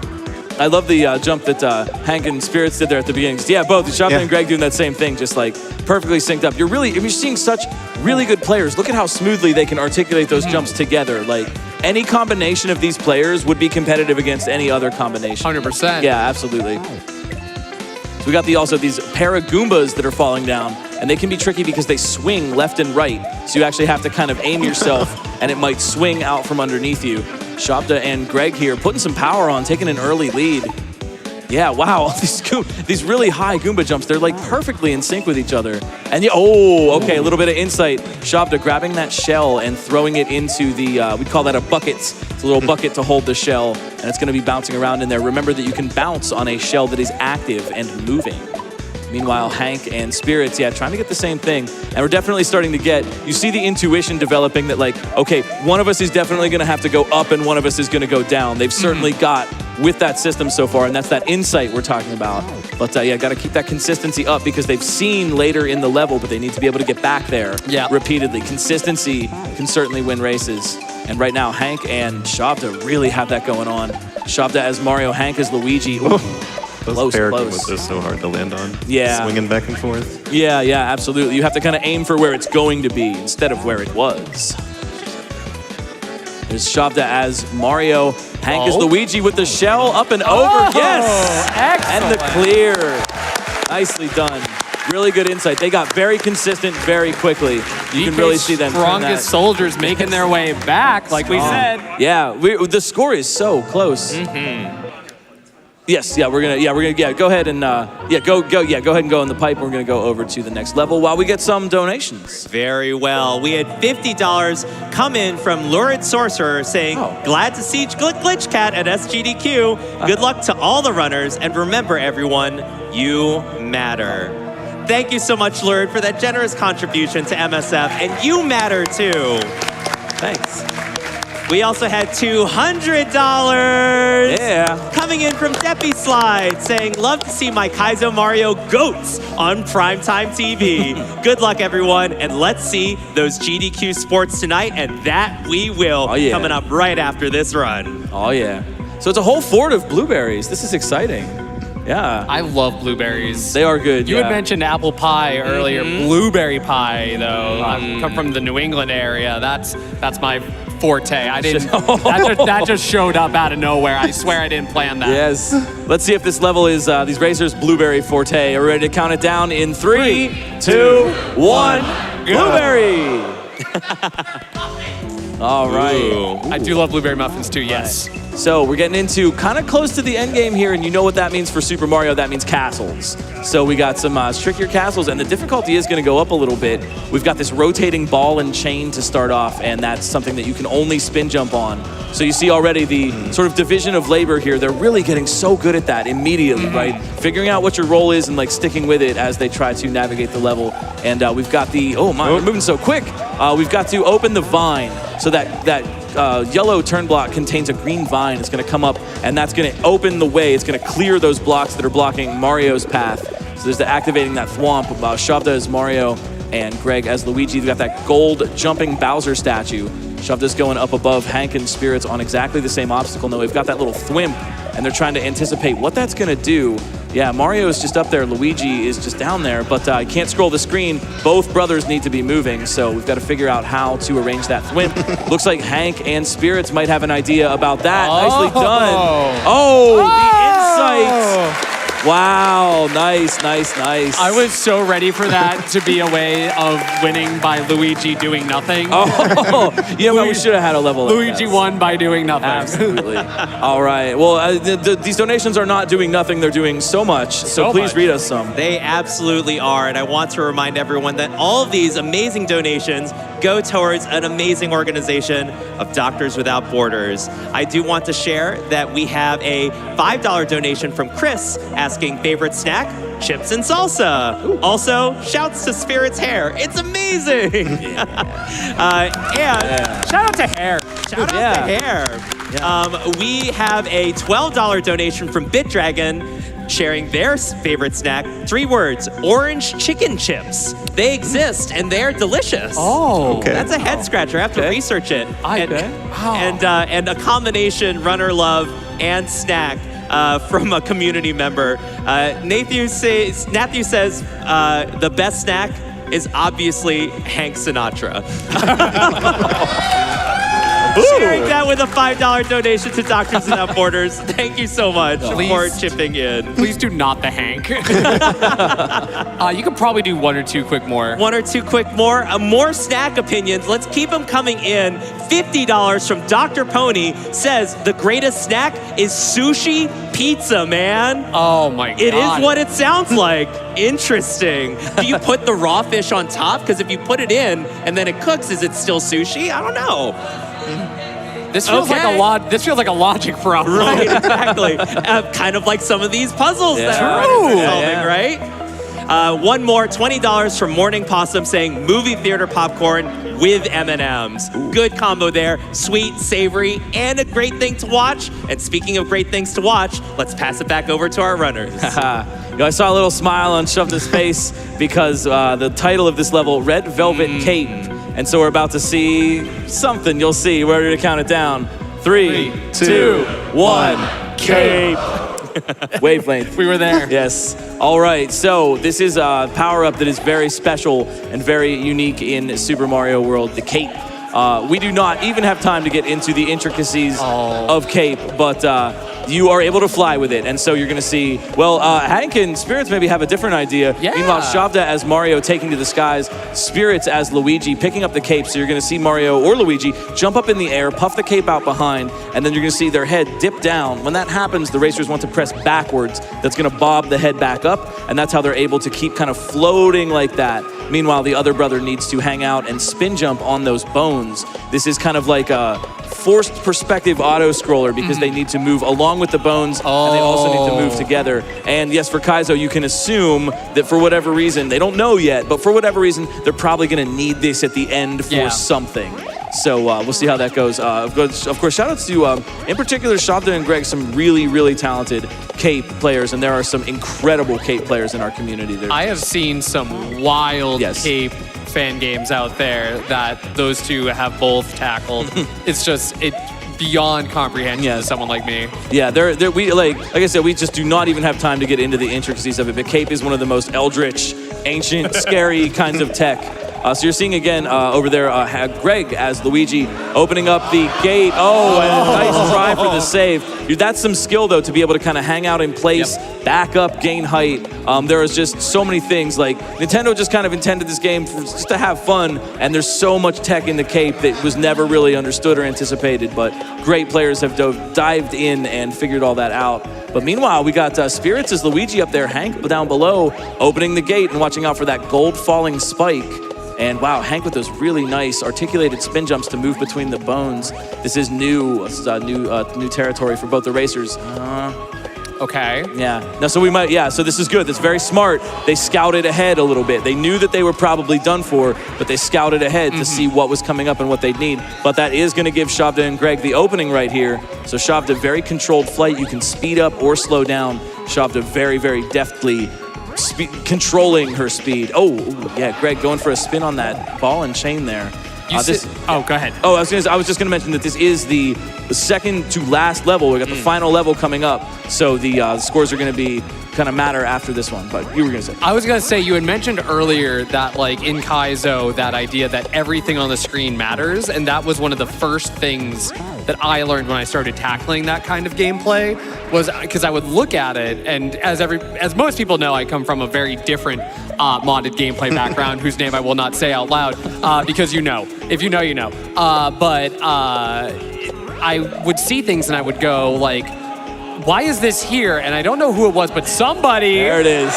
I love the jump that Hank and Spirits did there at the beginning. Just, yeah, both Shovda and Greg doing that same thing, just like perfectly synced up. You're seeing such really good players. Look at how smoothly they can articulate those jumps together. Like any combination of these players would be competitive against any other combination. 100%. Yeah, absolutely. So we got these para Goombas that are falling down, and they can be tricky because they swing left and right. So you actually have to kind of aim yourself, and it might swing out from underneath you. Shovda and Greg here putting some power on, taking an early lead. Yeah, wow, these really high Goomba jumps, they're like perfectly in sync with each other. And yeah, okay, a little bit of insight. Shovda grabbing that shell and throwing it into the, we'd call that a bucket. It's a little bucket to hold the shell, and it's gonna be bouncing around in there. Remember that you can bounce on a shell that is active and moving. Meanwhile, Hank and Spirits, trying to get the same thing. And we're definitely starting to you see the intuition developing that like, okay, one of us is definitely gonna have to go up and one of us is gonna go down. They've certainly got with that system so far, and that's that insight we're talking about. But gotta keep that consistency up because they've seen later in the level, but they need to be able to get back there repeatedly. Consistency can certainly win races. And right now, Hank and Shovda really have that going on. Shovda as Mario, Hank as Luigi. Ooh. Those para Goombas are so hard to land on. Yeah. Swinging back and forth. Yeah, absolutely. You have to kind of aim for where it's going to be instead of where it was. There's Shovda as Mario. Hank is Luigi with the shell up and over. Yes! Excellent. And the clear. Nicely done. Really good insight. They got very consistent very quickly. You can really see them. Strongest soldiers making their way back, like we said. Yeah, the score is so close. Yes, we're gonna go ahead and go ahead and go in the pipe. We're gonna go over to the next level while we get some donations. Very well. We had $50 come in from Lurid Sorcerer saying, glad to see Glitch Cat at SGDQ. Good luck to all the runners, and remember everyone, you matter. Thank you so much, Lurid, for that generous contribution to MSF, and you matter too. Thanks. We also had $200 coming in from Deppy Slide saying, love to see my Kaizo Mario goats on primetime TV. Good luck, everyone, and let's see those GDQ sports tonight, and that we will, coming up right after this run. Oh, yeah. So it's a whole fort of blueberries. This is exciting. Yeah. I love blueberries. They are good. You had mentioned apple pie earlier. Blueberry pie, though. I come from the New England area. That's my forte. I didn't. that just showed up out of nowhere. I swear I didn't plan that. Yes. Let's see if this level is these racers' blueberry forte. Are we ready to count it down in 3, 2, 1. Blueberry. All right. Ooh. I do love blueberry muffins too. Yes. So we're getting into kind of close to the end game here, and you know what that means for Super Mario. That means castles. So we got some trickier castles, and the difficulty is going to go up a little bit. We've got this rotating ball and chain to start off, and that's something that you can only spin jump on. So you see already the sort of division of labor here. They're really getting so good at that immediately, right? Figuring out what your role is and like sticking with it as they try to navigate the level. And we've got the, oh my, we're moving so quick. We've got to open the vine. So that yellow turn block contains a green vine. It's going to come up, and that's going to open the way. It's going to clear those blocks that are blocking Mario's path. So there's the activating that thwomp. Shovda as Mario and Greg as Luigi. They've got that gold jumping Bowser statue. Shovda's going up above Hank and Spirits on exactly the same obstacle. Now we've got that little thwimp, and they're trying to anticipate what that's going to do. Yeah, Mario is just up there. Luigi is just down there, but I can't scroll the screen. Both brothers need to be moving, so we've got to figure out how to arrange that thwimp. Looks like Hank and Spirits might have an idea about that. Nicely done. Oh, the insight. Wow, nice. I was so ready for that to be a way of winning by Luigi doing nothing. Oh, yeah, well, we should have had a level like Luigi won by doing nothing. Absolutely. All right. Well, these donations are not doing nothing. They're doing so much. So please read us some. They absolutely are. And I want to remind everyone that all of these amazing donations go towards an amazing organization of Doctors Without Borders. I do want to share that we have a $5 donation from Chris asking favorite snack, chips and salsa. Ooh. Also, shouts to Spirit's hair. It's amazing. And shout out to hair. Shout out to hair. Yeah. We have a $12 donation from BitDragon sharing their favorite snack. 3 words, orange chicken chips. They exist and they're delicious. Oh, okay. That's a head scratcher. I have to research it. And a combination runner love and snack from a community member. Nathu says the best snack is obviously Hank Sinatra. Sharing that with a $5 donation to Doctors Without Borders. Thank you so much for chipping in. Please do not the Hank. You could probably do 1 or 2 quick more. 1 or 2 quick more. More snack opinions. Let's keep them coming in. $50 from Dr. Pony says the greatest snack is sushi pizza, man. Oh my God. It is what it sounds like. Interesting. Do you put the raw fish on top? Because if you put it in and then it cooks, is it still sushi? I don't know. This feels like a logic problem. Right, exactly. Kind of like some of these puzzles that are solving, right? One more, $20 from Morning Possum saying movie theater popcorn with M&Ms. Good combo there. Sweet, savory, and a great thing to watch. And speaking of great things to watch, let's pass it back over to our runners. I saw a little smile on Shovda's face because the title of this level, Red Velvet Cape. And so we're about to see something. You'll see. We're ready to count it down. 3, 2, 1. Cape. Wavelength. We were there. Yes. All right. So this is a power-up that is very special and very unique in Super Mario World, the Cape. We do not even have time to get into the intricacies of Cape, but you are able to fly with it. And so you're going to see, Hank and Spirits maybe have a different idea. Yeah. Meanwhile, Shovda as Mario taking to the skies, Spirits as Luigi picking up the cape. So you're going to see Mario or Luigi jump up in the air, puff the cape out behind, and then you're going to see their head dip down. When that happens, the racers want to press backwards. That's going to bob the head back up, and that's how they're able to keep kind of floating like that. Meanwhile, the other brother needs to hang out and spin jump on those bones. This is kind of like a forced perspective auto-scroller because they need to move along with the bones and they also need to move together. And yes, for Kaizo, you can assume that for whatever reason, they don't know yet, but for whatever reason, they're probably going to need this at the end for something. So we'll see how that goes. Of course, shout outs to, in particular, Shovda and Greg, some really, really talented Cape players, and there are some incredible Cape players in our community. I have seen some wild Cape fan games out there that those two have both tackled. It's beyond comprehension to someone like me. Yeah, we like I said, we just do not even have time to get into the intricacies of it. But Cape is one of the most eldritch, ancient, scary kinds of tech. So you're seeing again over there Greg as Luigi opening up the gate. Oh, and a nice try for the save. That's some skill though, to be able to kind of hang out in place, back up, gain height. There is just so many things. Like Nintendo just kind of intended this game just to have fun, and there's so much tech in the Cape that was never really understood or anticipated. But great players have dived in and figured all that out. But meanwhile, we got Spirits as Luigi up there, Hank down below, opening the gate and watching out for that gold falling spike. And wow, Hank with those really nice articulated spin jumps to move between the bones. This is new. This is new territory for both the racers. Okay. Yeah. No, so we might. Yeah. So this is good. That's very smart. They scouted ahead a little bit. They knew that they were probably done for, but they scouted ahead to see what was coming up and what they'd need. But that is going to give Shovda and Greg the opening right here. So Shovda, very controlled flight. You can speed up or slow down. Shovda very, very deftly controlling her speed. Oh, yeah, Greg going for a spin on that ball and chain there. Go ahead. Oh, I was just going to mention that this is the second to last level. We got the final level coming up, so the scores are going to be kind of matter after this one. But you were going to say. I was going to say, you had mentioned earlier that like in Kaizo, that idea that everything on the screen matters, and that was one of the first things that I learned when I started tackling that kind of gameplay, was because I would look at it, and as most people know, I come from a very different modded gameplay background, whose name I will not say out loud, because you know. If you know, you know. But I would see things and I would go like, why is this here? And I don't know who it was, but somebody... There it is.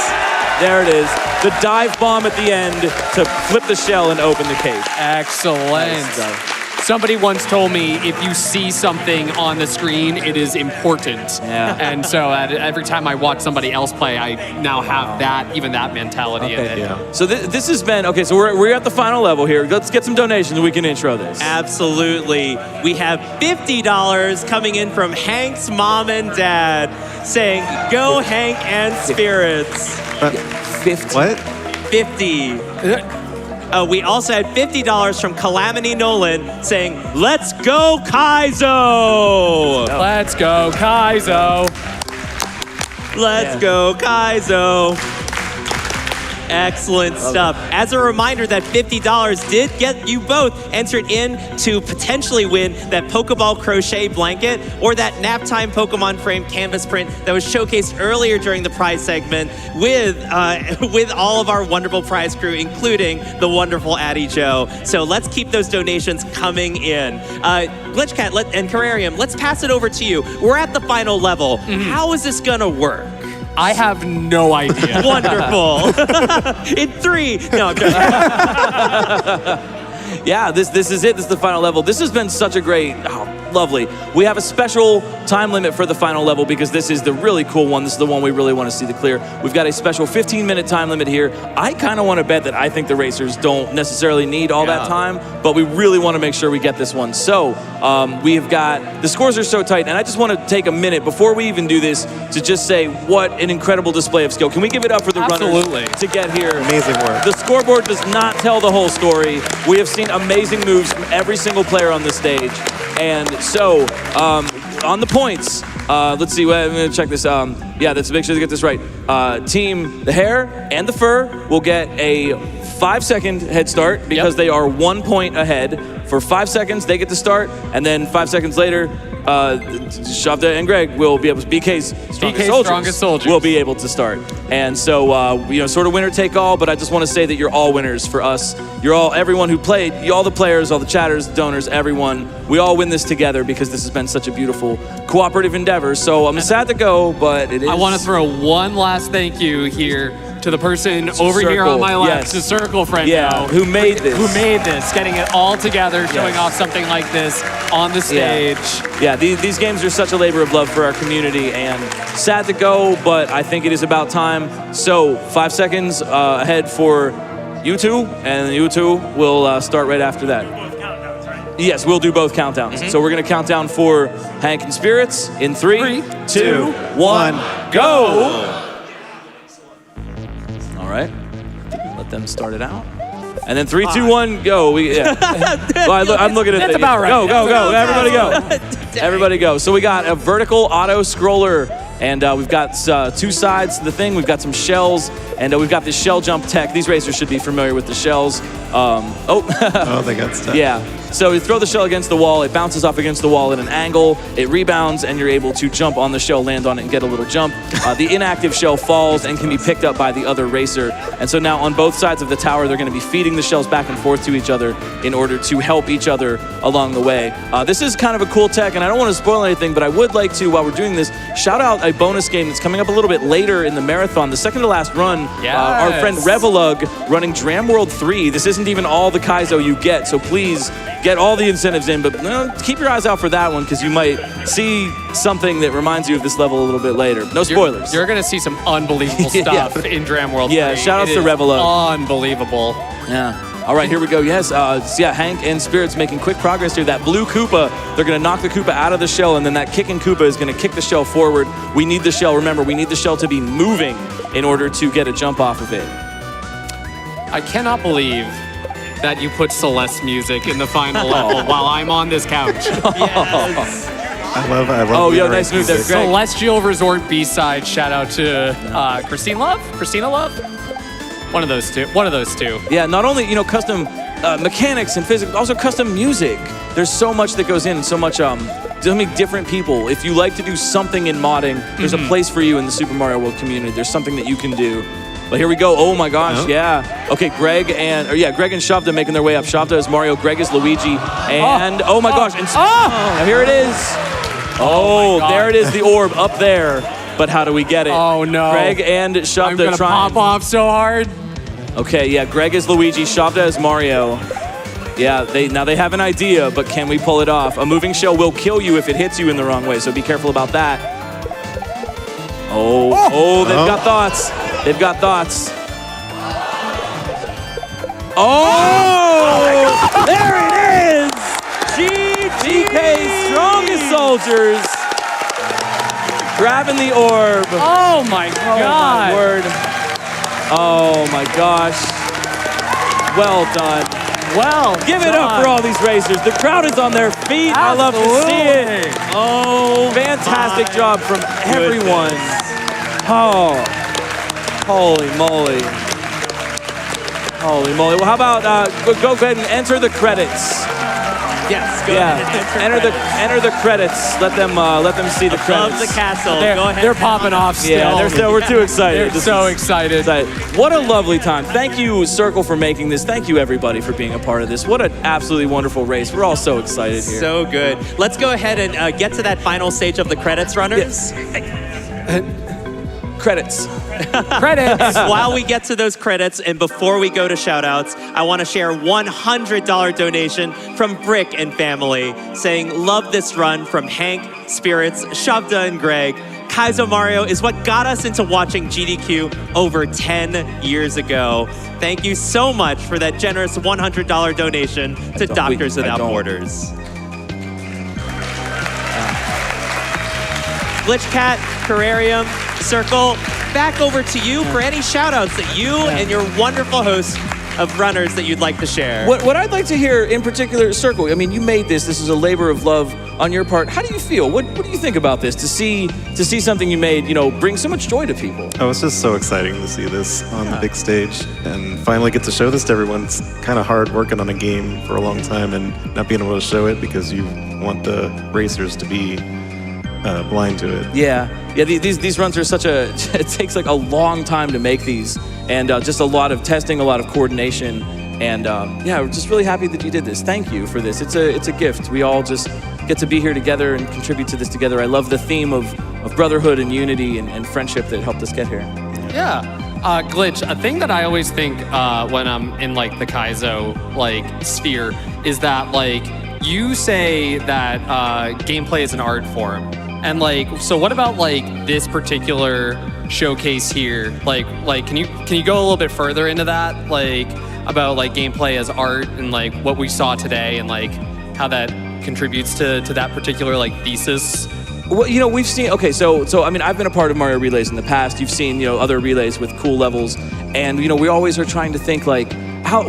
There it is. The dive bomb at the end to flip the shell and open the cage. Excellent. Somebody once told me, if you see something on the screen, it is important. Yeah. And so every time I watch somebody else play, I now have that mentality in it. Yeah. So this has been, okay, so we're at the final level here. Let's get some donations and we can intro this. Absolutely. We have $50 coming in from Hank's mom and dad saying, go Hank and Spirits. 50. What? 50. We also had $50 from Calamity Nolan saying, let's go Kaizo! Let's go Kaizo! Let's go Kaizo! Excellent stuff. As a reminder, that $50 did get you both entered in to potentially win that Pokeball crochet blanket or that Naptime Pokemon frame canvas print that was showcased earlier during the prize segment with all of our wonderful prize crew, including the wonderful Addie Joe. So let's keep those donations coming in. Glitchcat and Carrarium, let's pass it over to you. We're at the final level. How is this gonna work? I have no idea. Wonderful. In 3. No, I'm joking. Yeah, this is it. This is the final level. This has been such a great, lovely. We have a special time limit for the final level because this is the really cool one. This is the one we really want to see the clear. We've got a special 15-minute time limit here. I kind of want to bet that I think the racers don't necessarily need all that time, but we really want to make sure we get this one. So we have got, the scores are so tight, and I just want to take a minute before we even do this to just say what an incredible display of skill. Can we give it up for the runners to get here? Amazing work. The scoreboard does not tell the whole story. We have seen amazing moves from every single player on the stage. And so, on the points, let's see, I'm gonna check this. Let's make sure to get this right. Team the hair and the fur will get a 5-second head start because they are 1 point ahead. For 5 seconds, they get to start, and then 5 seconds later, Shovda and Greg will be able to, BK's strongest soldiers will be able to start. And so, sort of winner take all, but I just want to say that you're all winners for us. You're all, everyone who played, all the players, all the chatters, donors, everyone, we all win this together because this has been such a beautiful cooperative endeavor. So I'm sad to go, but it is. I want to throw one last thank you here to the person over here on my left, the Circle friend who made this. Who made this, getting it all together, showing off something like this on the stage. Yeah, these games are such a labor of love for our community, and sad to go, but I think it is about time. So 5 seconds ahead for you two, and you two will start right after that. Yes, we'll do both countdowns. So we're gonna count down for Hank and Spirits in 3, 2, 1, go! All right, let them start it out. And then 3, 2, 1, go. Well, I'm looking at That's the about right. Go, everybody go. Everybody go. So we got a vertical auto scroller, and we've got 2 sides to the thing. We've got some shells, and we've got this shell jump tech. These racers should be familiar with the shells. Oh, they got stuck. Yeah. So you throw the shell against the wall, it bounces off against the wall at an angle, it rebounds, and you're able to jump on the shell, land on it, and get a little jump. The inactive shell falls and can be picked up by the other racer. And so now on both sides of the tower, they're going to be feeding the shells back and forth to each other in order to help each other along the way. This is kind of a cool tech, and I don't want to spoil anything, but I would like to, while we're doing this, shout out a bonus game that's coming up a little bit later in the marathon, the second to last run. Our friend Revelug running Dram World 3. This isn't even all the Kaizo you get, so please get all the incentives in, but keep your eyes out for that one because you might see something that reminds you of this level a little bit later. No spoilers. You're going to see some unbelievable stuff in Dram World 3. Yeah, shout outs to Revelug. Unbelievable. Yeah. All right, here we go. Yes, Hank and Spirits making quick progress here. That blue Koopa, they're going to knock the Koopa out of the shell, and then that kicking Koopa is going to kick the shell forward. We need the shell. Remember, we need the shell to be moving in order to get a jump off of it. I cannot believe that you put Celeste music in the final level while I'm on this couch. Yes. I love Oh, yo, nice move there, Greg. Celestial Resort B-side. Shout out to Christina Love? One of those two. Yeah, not only, custom mechanics and physics, but also custom music. There's so much that goes in, and so much, so many different people. If you like to do something in modding, there's a place for you in the Super Mario World community. There's something that you can do. But here we go. Oh my gosh, yeah. Okay, Greg and Shovda making their way up. Shovda is Mario, Greg is Luigi, and oh my gosh, and now here it is. Oh, there it is, the orb up there. But how do we get it? Oh no. Greg and Shovda I'm gonna pop off so hard. Okay, yeah, Greg is Luigi, Shovda is Mario. Yeah, they have an idea, but can we pull it off? A moving shell will kill you if it hits you in the wrong way, so be careful about that. They've got thoughts. They've got thoughts. Oh, there it is! GGK's strongest soldiers grabbing the orb. Oh my God. Oh my word. Oh my gosh. Well done. Well, give it up for all these racers. The crowd is on their feet. I love to see it. Oh, fantastic job from everyone. Oh, holy moly. Holy moly. Well, how about go ahead and enter the credits. Yes, go ahead and enter the credits. Let them see the credits. Above the castle. Go ahead. They're popping off still. Yeah, we're too excited. They're so excited. What a lovely time. Thank you, Circle, for making this. Thank you, everybody, for being a part of this. What an absolutely wonderful race. We're all so excited here. So good. Let's go ahead and get to that final stage of the credits, runners. Credits. Credits. While we get to those credits and before we go to shoutouts, I want to share a $100 donation from Brick and family saying, love this run from Hank, Spirits, Shovda, and Greg. Kaizo Mario is what got us into watching GDQ over 10 years ago. Thank you so much for that generous $100 donation to Doctors Without Borders. Glitchcat, Terrarium, Circle, back over to you for any shout-outs that you and your wonderful host of runners that you'd like to share. What I'd like to hear in particular, Circle, I mean, you made this. This is a labor of love on your part. How do you feel? What do you think about this? To see something you made, bring so much joy to people. Oh, it's just so exciting to see this on the big stage and finally get to show this to everyone. It's kind of hard working on a game for a long time and not being able to show it because you want the racers to be blind to it. Yeah. These runs are it takes like a long time to make these, and just a lot of testing, a lot of coordination, and we're just really happy that you did this. Thank you for this. It's a gift. We all just get to be here together and contribute to this together. I love the theme of brotherhood and unity and friendship that helped us get here. Yeah. Glitch, a thing that I always think when I'm in like the Kaizo sphere is that you say that gameplay is an art form. And so what about this particular showcase here? Can you go a little bit further into that? About gameplay as art and what we saw today and how that contributes to that particular like thesis? Well, you know, we've seen, okay, so I mean, I've been a part of Mario Relays in the past. You've seen, you know, other relays with cool levels. And, you know, we always are trying to think like,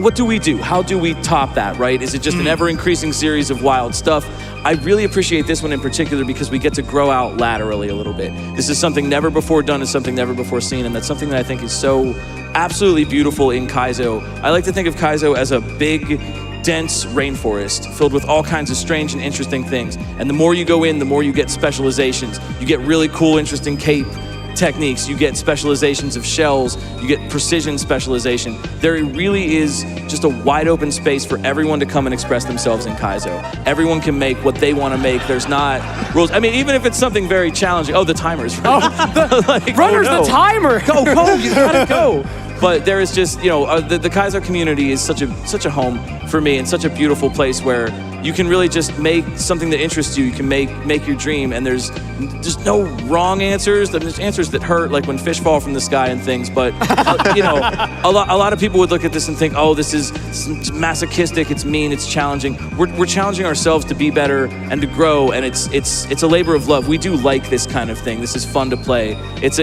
what do we do? How do we top that, right? Is it just an ever-increasing series of wild stuff? I really appreciate this one in particular because we get to grow out laterally a little bit. This is something never before done and something never before seen, and that's something that I think is so absolutely beautiful in Kaizo. I like to think of Kaizo as a big, dense rainforest filled with all kinds of strange and interesting things. And the more you go in, the more you get specializations. You get really cool, interesting cape techniques. You get specializations of shells. You get precision specialization. There really is just a wide open space for everyone to come and express themselves in Kaizo. Everyone can make what they want to make. There's not rules. I mean, even if it's something very challenging. Oh, the timer's running. Like, Runner's oh no. the timer. Go, you gotta go. But there is just, you know, the Kaizo community is such a home for me and such a beautiful place where you can really just make something that interests you. You can make your dream, and there's just no wrong answers. There's answers that hurt, like when fish fall from the sky and things. But you know, a lot of people would look at this and think, oh, this is masochistic. It's mean. It's challenging. We're challenging ourselves to be better and to grow, and it's a labor of love. We do like this kind of thing. This is fun to play. It's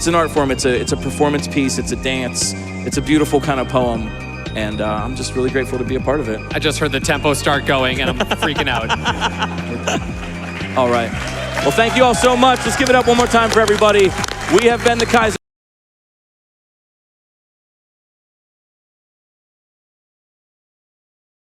an art form. It's a performance piece. It's a dance. It's a beautiful kind of poem. And I'm just really grateful to be a part of it. I just heard the tempo start going and I'm freaking out. All right. Well, thank you all so much. Let's give it up one more time for everybody. We have been the Kaizo.